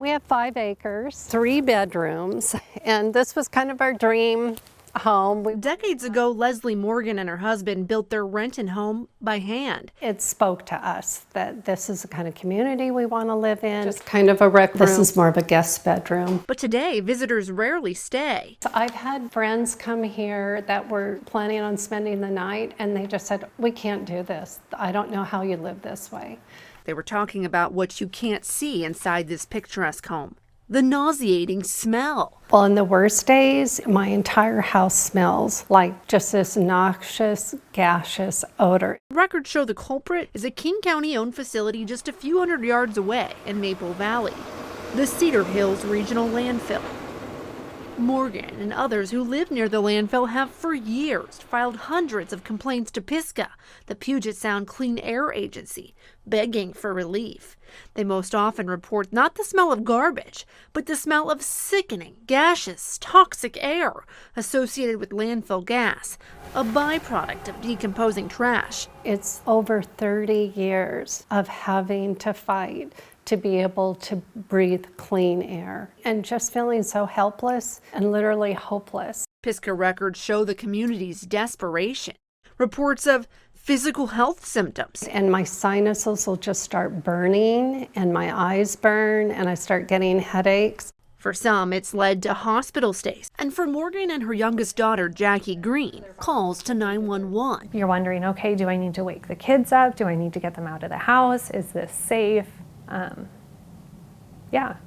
We have 5 acres, 3 bedrooms, and this was kind of our dream home. Decades ago, Leslie Morgan and her husband built their Renton home by hand. It spoke to us that this is the kind of community we want to live in. Just kind of a rec room. This is more of a guest bedroom. But today, visitors rarely stay. So I've had friends come here that were planning on spending the night, and they just said, we can't do this. I don't know how you live this way. They were talking about what you can't see inside this picturesque home. The nauseating smell. Well, in the worst days, my entire house smells like just this noxious, gaseous odor. Records show the culprit is a King County-owned facility just a few hundred yards away in Maple Valley, the Cedar Hills Regional Landfill. Morgan and others who live near the landfill have for years filed hundreds of complaints to PSCAA, the Puget Sound Clean Air Agency, begging for relief. They most often report not the smell of garbage, but the smell of sickening, gaseous, toxic air associated with landfill gas, a byproduct of decomposing trash. It's over 30 years of having to fight to be able to breathe clean air and just feeling so helpless and literally hopeless. PSCAA records show the community's desperation. Reports of physical health symptoms. And my sinuses will just start burning and my eyes burn and I start getting headaches. For some, it's led to hospital stays. And for Morgan and her youngest daughter, Jackie Green, calls to 911. You're wondering, okay, do I need to wake the kids up? Do I need to get them out of the house? Is this safe? Yeah.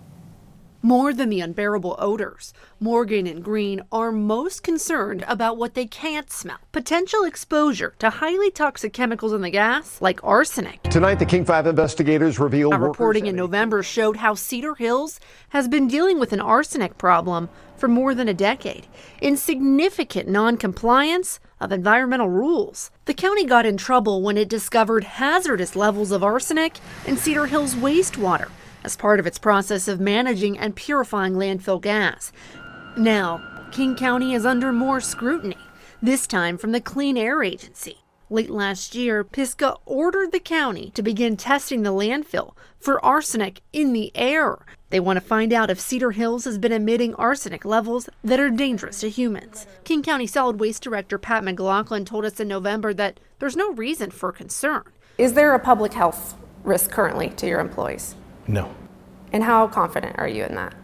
More than the unbearable odors, Morgan and Green are most concerned about what they can't smell. Potential exposure to highly toxic chemicals in the gas, like arsenic. Tonight, the King 5 investigators revealed reporting in November showed how Cedar Hills has been dealing with an arsenic problem for more than a decade, in significant non-compliance of environmental rules. The county got in trouble when it discovered hazardous levels of arsenic in Cedar Hills wastewater as part of its process of managing and purifying landfill gas. Now, King County is under more scrutiny, this time from the Clean Air Agency. Late last year, PSCAA ordered the county to begin testing the landfill for arsenic in the air. They want to find out if Cedar Hills has been emitting arsenic levels that are dangerous to humans. King County Solid Waste Director Pat McLaughlin told us in November that there's no reason for concern. Is there a public health risk currently to your employees? No. And how confident are you in that?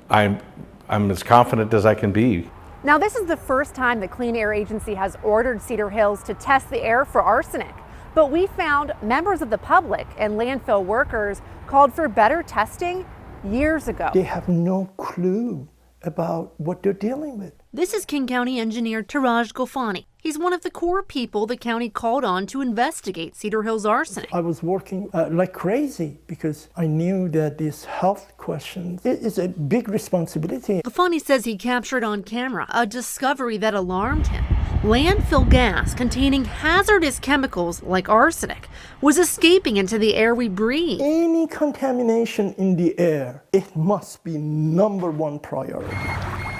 I'm as confident as I can be. Now, this is the first time the Clean Air Agency has ordered Cedar Hills to test the air for arsenic. But we found members of the public and landfill workers called for better testing years ago. They have no clue about what they're dealing with. This is King County engineer Taraj Gofani. He's one of the core people the county called on to investigate Cedar Hills arsenic. I was working like crazy because I knew that this health question is a big responsibility. Gofani says he captured on camera a discovery that alarmed him. Landfill gas containing hazardous chemicals like arsenic was escaping into the air we breathe. Any contamination in the air, it must be #1 priority.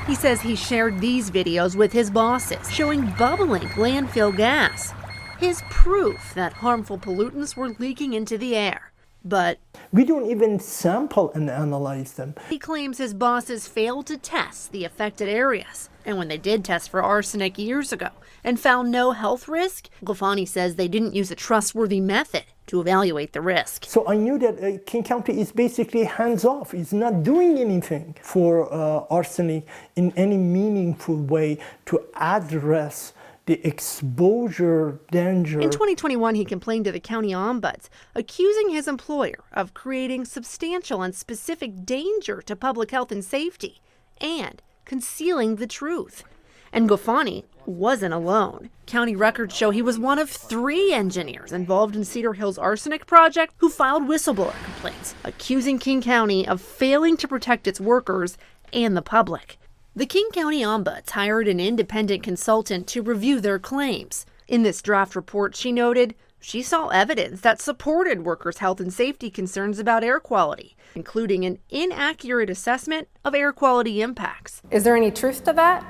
He says he shared these videos with his bosses, showing bubbling landfill gas. His proof that harmful pollutants were leaking into the air. But we don't even sample and analyze them. He claims his bosses failed to test the affected areas. And when they did test for arsenic years ago and found no health risk, Gofani says they didn't use a trustworthy method to evaluate the risk. So I knew that King County is basically hands-off. It's not doing anything for arsenic in any meaningful way to address the exposure danger. In 2021, he complained to the county ombuds, accusing his employer of creating substantial and specific danger to public health and safety and concealing the truth. And Gofani wasn't alone. County records show he was one of 3 engineers involved in Cedar Hills' arsenic project who filed whistleblower complaints, accusing King County of failing to protect its workers and the public. The King County Ombuds hired an independent consultant to review their claims. In this draft report, she noted she saw evidence that supported workers' health and safety concerns about air quality, including an inaccurate assessment of air quality impacts. Is there any truth to that?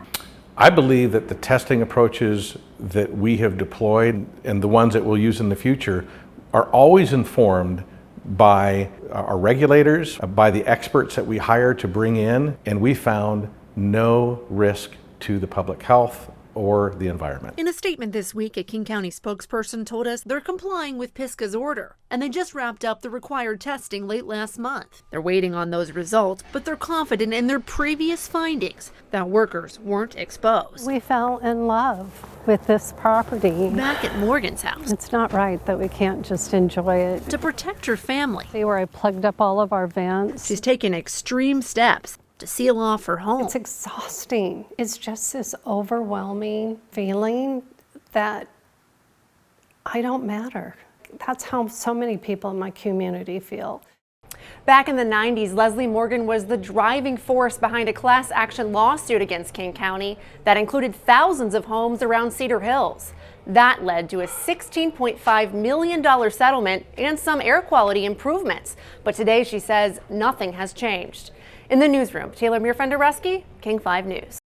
I believe that the testing approaches that we have deployed and the ones that we'll use in the future are always informed by our regulators, by the experts that we hire to bring in, and we found no risk to the public health or the environment. In a statement this week, a King County spokesperson told us they're complying with PSCAA's order, and they just wrapped up the required testing late last month. They're waiting on those results, but they're confident in their previous findings that workers weren't exposed. We fell in love with this property. Back at Morgan's house, It's not right that we can't just enjoy it. to protect her family, See where I plugged up all of our vents? she's taken extreme steps to seal off her home. It's exhausting. It's just this overwhelming feeling that I don't matter. That's how so many people in my community feel. Back in the 90s, Leslie Morgan was the driving force behind a class action lawsuit against King County that included thousands of homes around Cedar Hills. That led to a $16.5 million settlement and some air quality improvements. But today, she says, nothing has changed. In the newsroom, Taylor Muirfender-Reski, King 5 News.